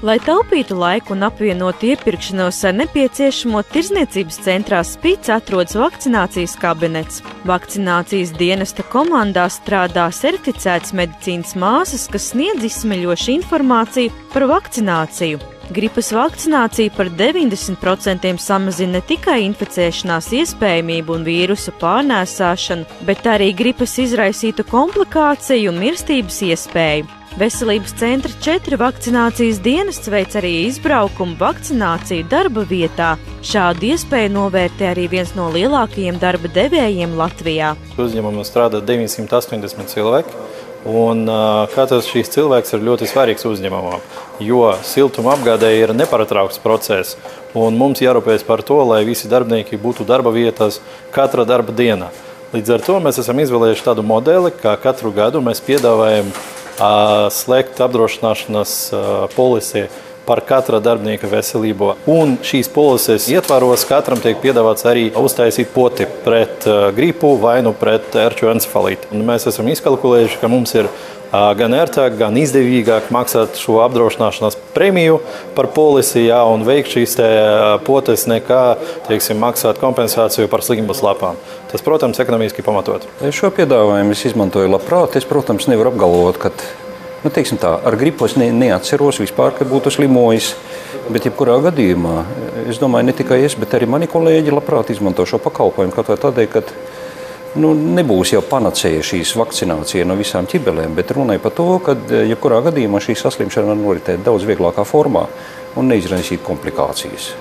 Lai taupītu laiku un apvienotu iepirkšanos ar nepieciešamo, Tirdzniecības centrā Spīts atrodas vakcinācijas kabinets. Vakcinācijas dienesta komandā strādā certificētas medicīnas māsas, kas sniedz izsmeļošu informāciju par vakcināciju. Gripas vakcinācija par 90% samazina ne tikai inficēšanās iespējamību un vīrusu pārnēsāšanu, bet arī gripas izraisītu komplikāciju un mirstības iespēju. Veselības centra 4 vakcinācijas dienests veic arī izbraukumu vakcināciju darba vietā. Šādu iespēju novērtē arī viens no lielākajiem darba devējiem Latvijā. Uzņēmumā strādā 980 cilvēki, un katrs šīs cilvēks ir ļoti svarīgs uzņēmumam, jo siltuma apgādē ir nepārtraukts process, un mums jārūpējas par to, lai visi darbinieki būtu darba vietās katra darba dienā. Līdz ar to mēs esam izvēlējuši tādu modeli, kā katru gadu mēs piedāvājam slēgt apdrošināšanas polisi par katra darbinieka veselību. Un šīs polises ietvaros katram tiek piedāvāts arī uztaisīt poti pret gripu vai pret ērču encefalītu. Un mēs esam izkalkulējuši, ka mums ir gan ērtāk, gan izdevīgāk maksāt šo apdrošināšanas prēmiju par polisi, un veikt šīs potes nekā, maksāt kompensāciju par slimbas lapām. Tas, protams, ekonomiski pamatot. Šo piedāvājumu es izmantoju labprāt. Es, protams, nevaru apgalvot, ka ar gripu es neatceros vispār, ka būtu slimojis. Bet, jebkurā gadījumā, es domāju, ne tikai es, bet arī mani kolēģi labprāt izmanto šo pakalpojumu. Kaut vai tādēļ, ka nebūs jau panacēja šīs vakcinācija no visām ķibelēm, bet runāja par to, ka jebkurā gadījumā šī saslimšana var noritēt daudz vieglākā formā un neizraisīt komplikācijas.